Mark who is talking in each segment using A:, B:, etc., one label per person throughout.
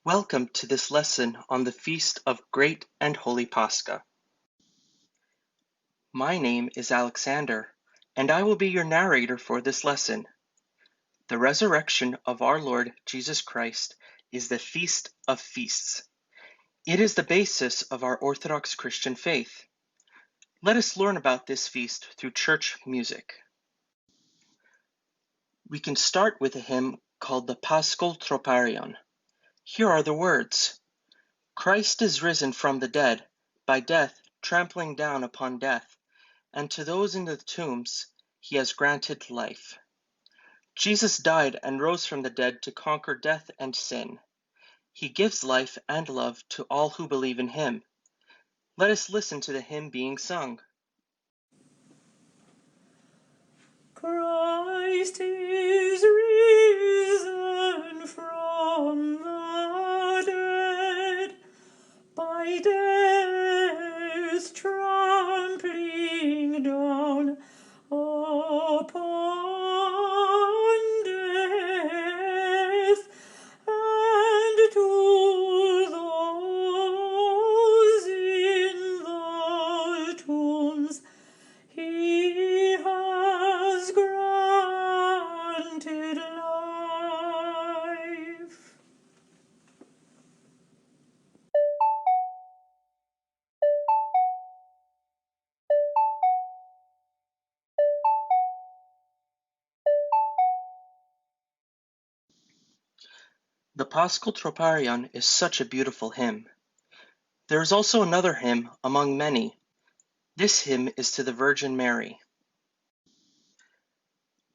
A: Welcome to this lesson on the Feast of Great and Holy Pascha. My name is Alexander, and I will be your narrator for this lesson. The resurrection of our Lord Jesus Christ is the Feast of Feasts. It is the basis of our Orthodox Christian faith. Let us learn about this feast through church music. We can start with a hymn called the Paschal Troparion. Here are the words. Christ is risen from the dead, by death trampling down upon death, and to those in the tombs he has granted life. Jesus died and rose from the dead to conquer death and sin. He gives life and love to all who believe in him. Let us listen to the hymn being sung.
B: Christ is risen from the dead, by death trampling down upon death, and to those in the tombs he has granted life.
A: The Paschal Troparion is such a beautiful hymn. There is also another hymn among many. This hymn is to the Virgin Mary.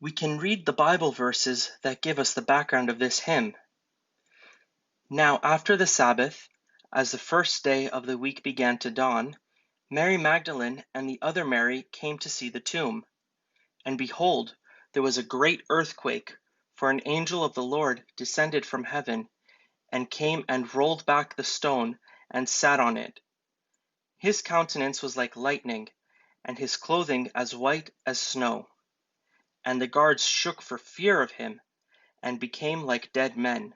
A: We can read the Bible verses that give us the background of this hymn. Now after the Sabbath, as the first day of the week began to dawn, Mary Magdalene and the other Mary came to see the tomb. And behold, there was a great earthquake, for an angel of the Lord descended from heaven, and came and rolled back the stone, and sat on it. His countenance was like lightning, and his clothing as white as snow. And the guards shook for fear of him, and became like dead men.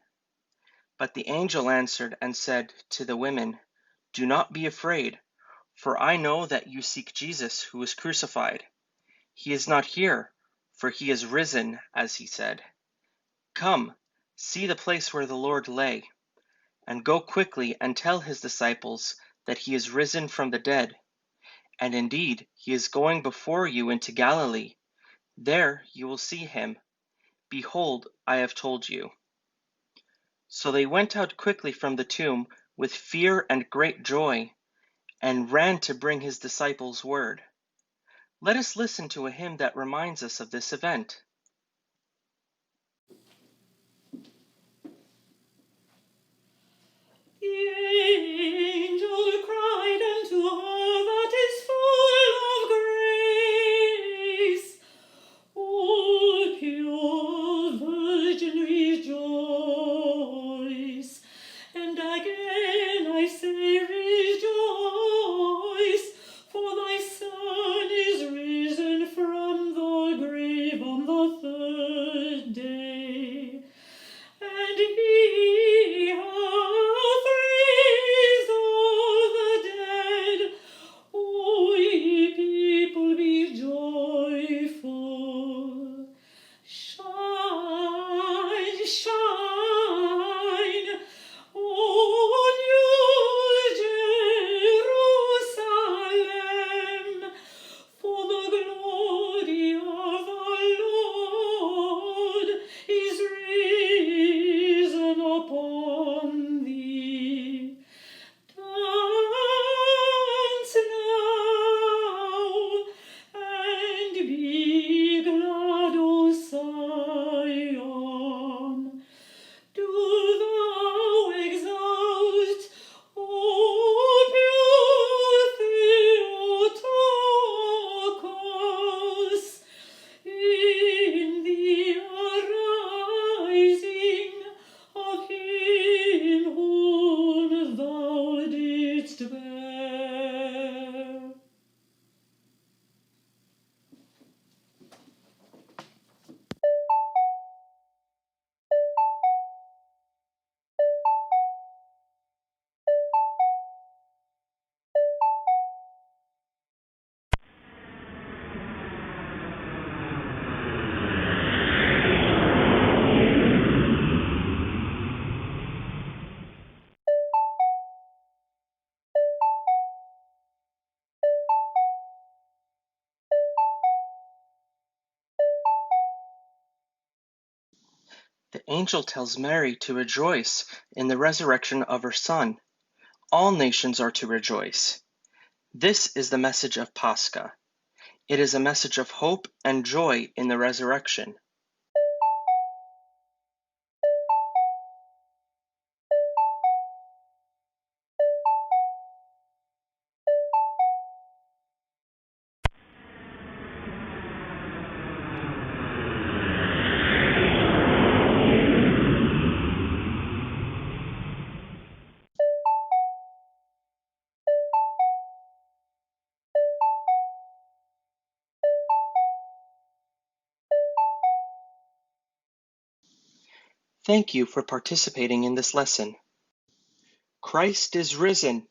A: But the angel answered and said to the women, Do not be afraid, for I know that you seek Jesus who was crucified. He is not here, for he is risen, as he said. Come, see the place where the Lord lay, and go quickly and tell his disciples that he is risen from the dead. And indeed, he is going before you into Galilee. There you will see him. Behold, I have told you. So they went out quickly from the tomb with fear and great joy, and ran to bring his disciples word. Let us listen to a hymn that reminds us of this event.
B: The angel cried unto her that is full of grace, O pure Virgin, rejoice. And again I say, rejoice, for thy Son is risen from the grave on the
A: angel tells Mary to rejoice in the resurrection of her Son. All nations are to rejoice. This is the message of Pascha. It is a message of hope and joy in the resurrection. Thank you for participating in this lesson. Christ is risen.